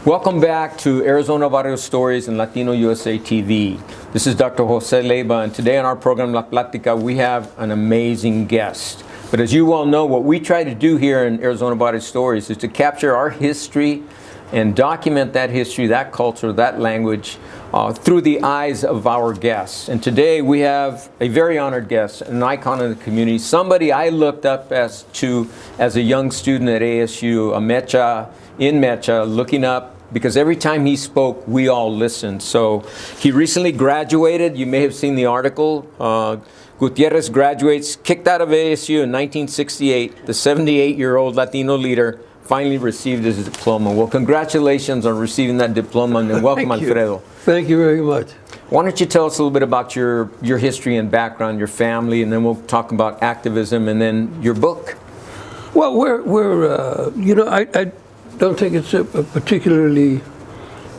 Welcome back to Arizona Barrio Stories and Latino USA TV. This is Dr. Jose Leyba, and today on our program La Plática, we have an amazing guest. But as you well know, what we try to do here in Arizona Barrio Stories is to capture our history and document that history, that culture, that language through the eyes of our guests. And today we have a very honored guest, an icon in the community, somebody I looked up as a young student at ASU, a MEChA, in MEChA, looking up, because every time he spoke, we all listened. So he recently graduated. You may have seen the article. Gutierrez graduates, kicked out of ASU in 1968. The 78-year-old Latino leader finally received his diploma. Well, congratulations on receiving that diploma, and welcome, Alfredo. Thank you very much. Why don't you tell us a little bit about your history and background, your family, and then we'll talk about activism and then your book. Well, I don't think it's a particularly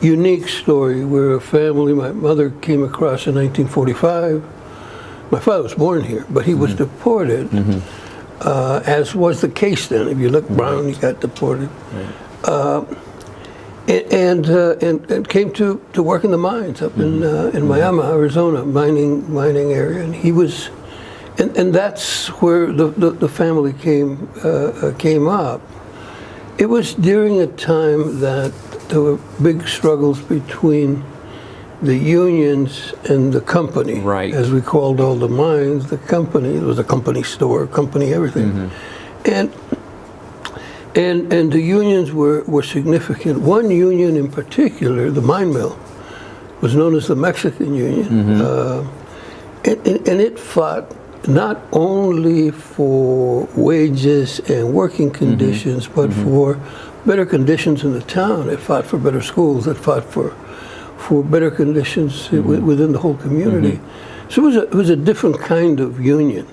unique story. We're a family. My mother came across in 1945. My father was born here, but he was deported, as was the case then. If you look brown, he got deported. And came to work in the mines up in Miami, Arizona, mining area. And he was, and that's where the family came up. It was during a time that there were big struggles between the unions and the company, as we called all the mines. The company, it was a company store, company everything, and the unions were significant. One union in particular, the mine mill, was known as the Mexican Union, and it fought not only for wages and working conditions, but for better conditions in the town. It fought for better schools. It fought for better conditions within the whole community. So it was a different kind of union.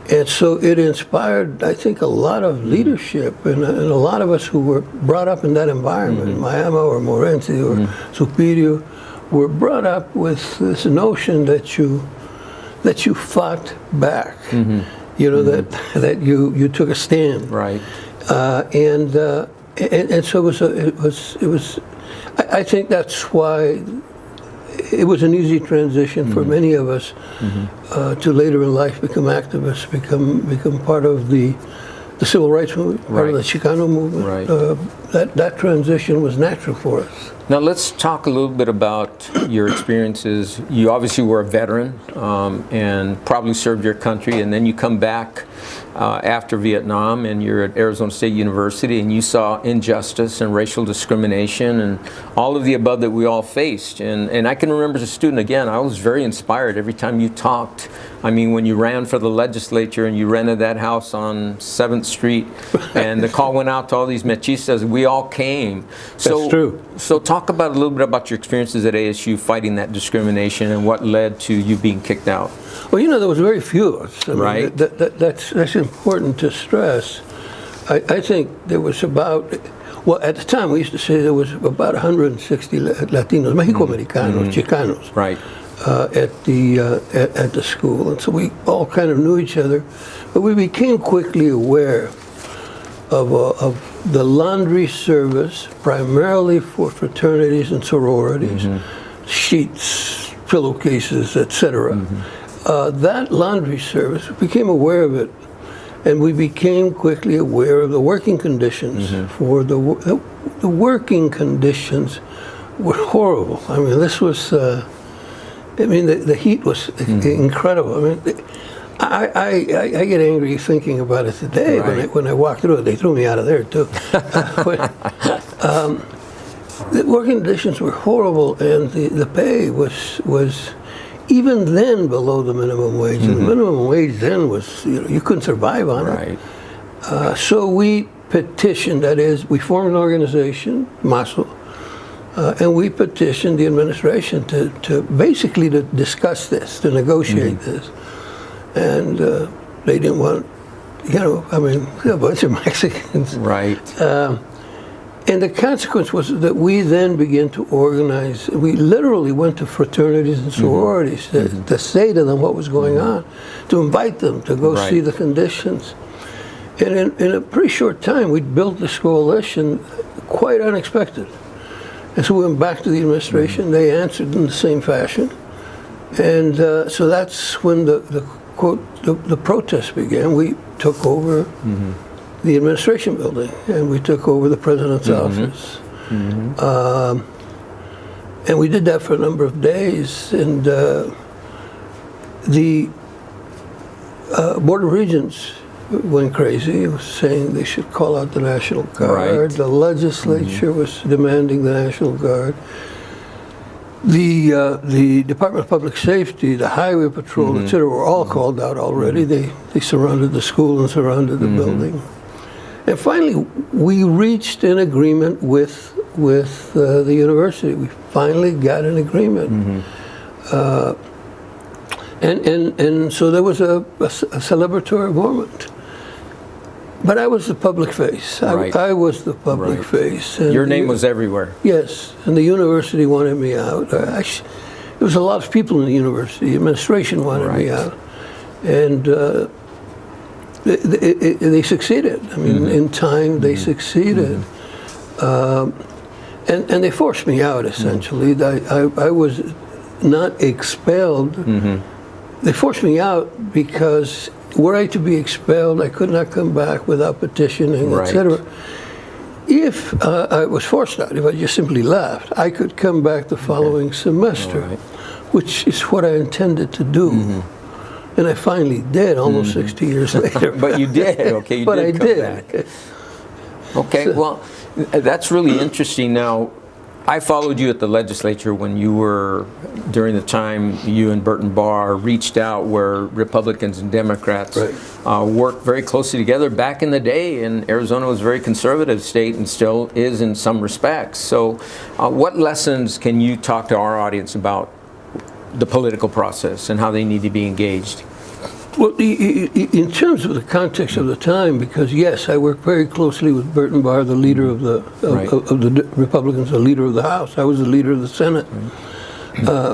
And so it inspired, I think, a lot of leadership, and a lot of us who were brought up in that environment, Miami or Morenci or Superior, were brought up with this notion that you fought back, that you took a stand, and so it was. I think that's why it was an easy transition for many of us to later in life become activists, become part of the civil rights movement, part of the Chicano movement. That transition was natural for us. Now let's talk a little bit about your experiences. You obviously were a veteran and probably served your country, and then you come back after Vietnam, and you're at Arizona State University, and you saw injustice and racial discrimination and all of the above that we all faced. And I can remember as a student, again, I was very inspired every time you talked. I mean, when you ran for the legislature and you rented that house on 7th Street, and the call went out to all these mechistas, we all came. That's true. So talk about a little bit about your experiences at ASU fighting that discrimination and what led to you being kicked out. Well, there was very few of us. I mean, that's important to stress. I think there was about, well, at the time we used to say there was about 160 Latinos, Mexico-Americanos, Chicanos, at the school, and so we all kind of knew each other, but we became quickly aware of the laundry service, primarily for fraternities and sororities, sheets, pillowcases, etc. That laundry service, we became aware of it, and we became quickly aware of the working conditions. For the working conditions were horrible. I mean, this was, the heat was incredible. I mean, I get angry thinking about it today. When I walked through it, they threw me out of there too. The working conditions were horrible, and the pay was even then below the minimum wage. And the minimum wage then was, you couldn't survive on it. So we petitioned, that is, we formed an organization, MASO, and we petitioned the administration to basically to discuss this, to negotiate this. And they didn't want, a bunch of Mexicans. And the consequence was that we then began to organize. We literally went to fraternities and sororities to say to them what was going on, to invite them to go see the conditions. And in a pretty short time, we built this coalition, quite unexpected. And so we went back to the administration. They answered in the same fashion. And so that's when the protest began. We took over the administration building, and we took over the president's office. And we did that for a number of days. And the Board of Regents went crazy. It was saying they should call out the National Guard. Right. The legislature was demanding the National Guard. The Department of Public Safety, the Highway Patrol, et cetera, were all called out already. They surrounded the school and surrounded the building. And finally, we reached an agreement with the university. We finally got an agreement. And so there was a celebratory moment. But I was the public face. Right. I was the public face. And your name was everywhere. Yes, and the university wanted me out. There was a lot of people in the university. The administration wanted me out. And they succeeded. I mean, in time, they succeeded. And they forced me out, essentially. I was not expelled. They forced me out because were I to be expelled, I could not come back without petitioning, etc. If I was forced out, if I just simply left, I could come back the following semester, which is what I intended to do. And I finally did, almost 60 years later. But you did, okay, you but did I come did. back. Okay, so, well, that's really interesting. Now, I followed you at the legislature when you were, during the time you and Burton Barr reached out where Republicans and Democrats worked very closely together back in the day, and Arizona was a very conservative state and still is in some respects. So what lessons can you talk to our audience about the political process and how they need to be engaged? Well, in terms of the context of the time, because yes, I worked very closely with Burton Barr, the leader of the Republicans, the leader of the House. I was the leader of the Senate.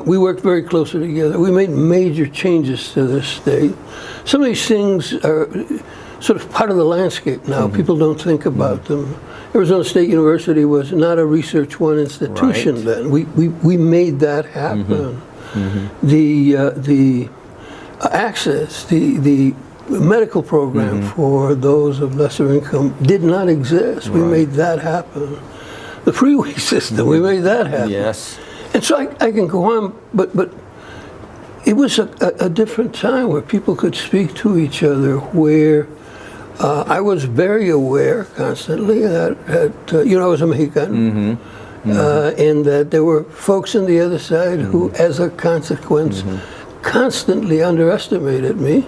We worked very closely together. We made major changes to this state. Some of these things are sort of part of the landscape now. People don't think about them. Arizona State University was not a Research One institution then. We made that happen. The access, the medical program for those of lesser income did not exist. We made that happen. The freeway system, we made that happen. Yes. And so I can go on, but it was a different time where people could speak to each other, where I was very aware constantly that I was a Mexican, and that there were folks on the other side who, as a consequence, constantly underestimated me.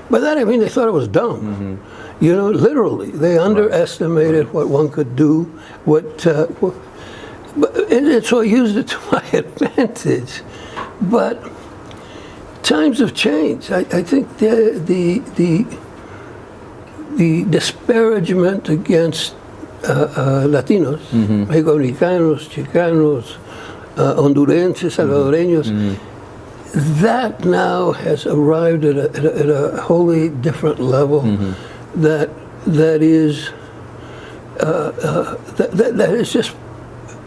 By that I mean they thought I was dumb. Literally, they underestimated what one could do. And so I used it to my advantage. But times have changed. I think the disparagement against Latinos, Mexicanos, Chicanos, Hondurenses, Salvadoreños, that now has arrived at a wholly different level. That is just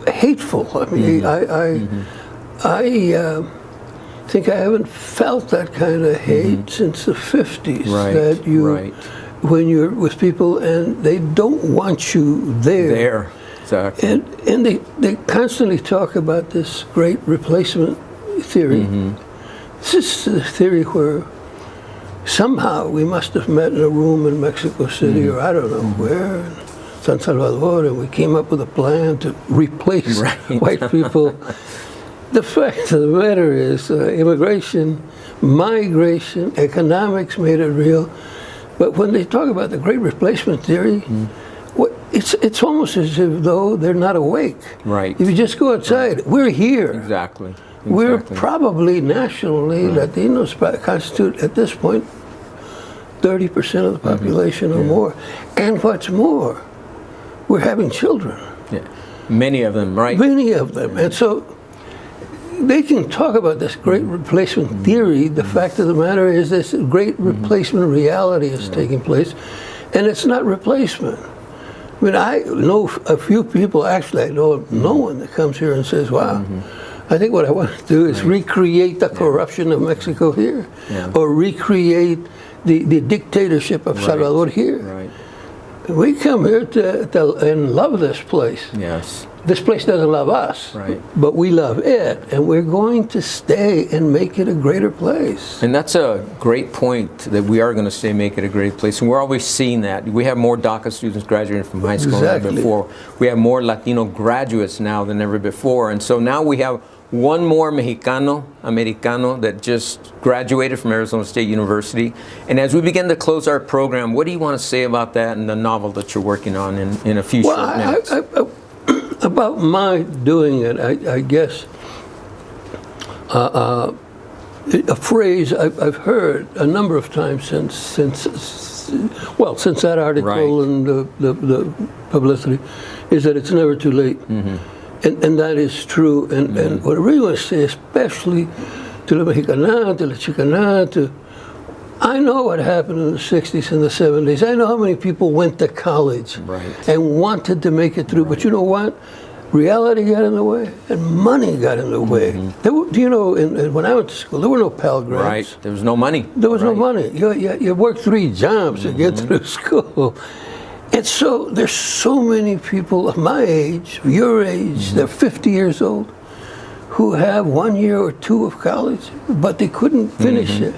hateful. I mean, I think I haven't felt that kind of hate since the 50s. That when you're with people and they don't want you there. Exactly. And they constantly talk about this great replacement theory. This is the theory where somehow we must have met in a room in Mexico City or I don't know where, in San Salvador, and we came up with a plan to replace white people. The fact of the matter is immigration, migration, economics made it real. But when they talk about the great replacement theory, it's almost as if though they're not awake. If you just go outside, we're here. Exactly. We're probably nationally, Latinos constitute at this point 30% of the population or more. And what's more, we're having children. Many of them, Many of them. And so they can talk about this great replacement theory. The fact of the matter is this great replacement reality is taking place. And it's not replacement. mean, I know a few people, actually, I know no one that comes here and says, wow, I think what I want to do is recreate the corruption of Mexico here, or recreate the dictatorship of Salvador here. Right. We come here and love this place. Yes. This place doesn't love us, but we love it, and we're going to stay and make it a greater place. And that's a great point, that we are going to stay, make it a great place. And we're always seeing that. We have more DACA students graduating from high school than ever before. We have more Latino graduates now than ever before. And so now we have one more Mexicano, Americano, that just graduated from Arizona State University. And as we begin to close our program, what do you want to say about that and the novel that you're working on in a few short minutes? About my doing it, I guess, a phrase I've heard a number of times since that article and the publicity, is that it's never too late. And that is true. And what I really want to say, especially to the Mexicana, to the Chicana, I know what happened in the 60s and the 70s. I know how many people went to college and wanted to make it through. But you know what? Reality got in the way, and money got in the way. You know, when I went to school, there were no Pell Grants. Right. There was no money. There was no money. You worked 3 jobs to get through school. And so there's so many people of my age, your age, they're 50 years old, who have 1 year or 2 of college, but they couldn't finish it.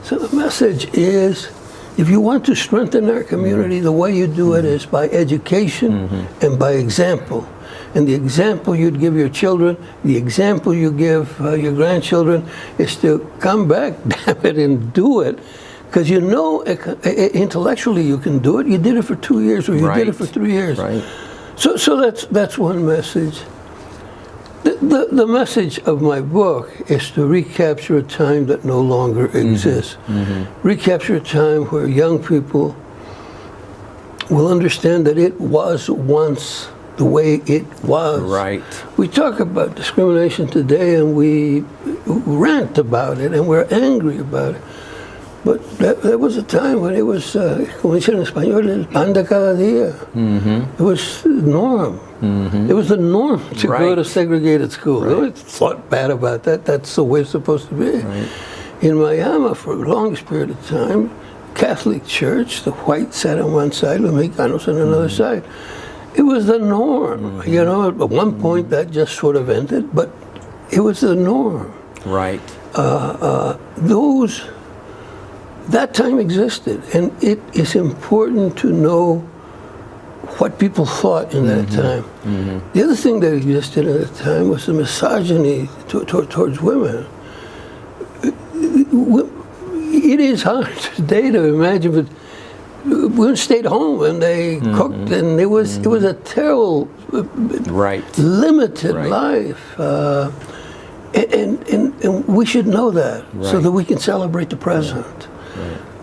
So the message is, if you want to strengthen our community, the way you do it is by education and by example. And the example you'd give your children, the example you give your grandchildren, is to come back, damn it, and do it. Because you know, intellectually you can do it. You did it for 2 years, or you did it for 3 years. So that's one message. The message of my book is to recapture a time that no longer exists. Recapture a time where young people will understand that it was once the way it was. We talk about discrimination today, and we rant about it, and we're angry about it. But there was a time when it was, como dicen en español, el pan de cada día. It was the norm. It was the norm to go to segregated school. Nobody thought bad about that. That's the way it's supposed to be. In Miami, for the longest period of time, Catholic Church, the whites sat on one side, the Mexicanos on another side. It was the norm. You know, at one point that just sort of ended, but it was the norm. That time existed, and it is important to know what people thought in that time. The other thing that existed at that time was the misogyny towards women. It is hard today to imagine, but women stayed home and they cooked, and it was a terrible, limited life. And we should know that, so that we can celebrate the present.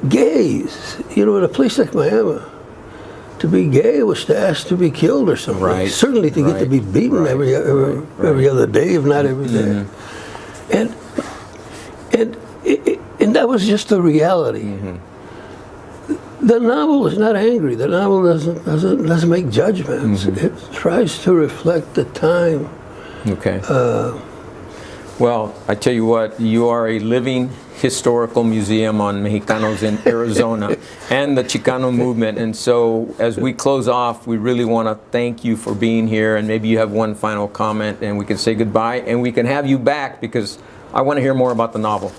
Gays, you know, in a place like Miami, to be gay was to ask to be killed or something. Certainly to get to be beaten every other day, if not every day. And that was just the reality. The novel is not angry. The novel doesn't make judgments. It tries to reflect the time. Well, I tell you what, you are a living historical museum on Mexicanos in Arizona and the Chicano movement. And so as we close off, we really want to thank you for being here. And maybe you have one final comment, and we can say goodbye, and we can have you back, because I want to hear more about the novel.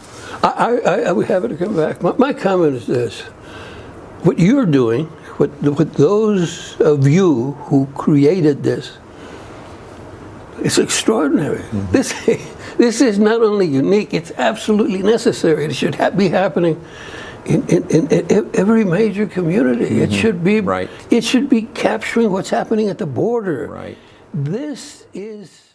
I would have it to come back. My comment is this. What you're doing, what those of you who created this, it's extraordinary. This is not only unique, it's absolutely necessary. It should be happening in every major community. It should be it should be capturing what's happening at the border. This is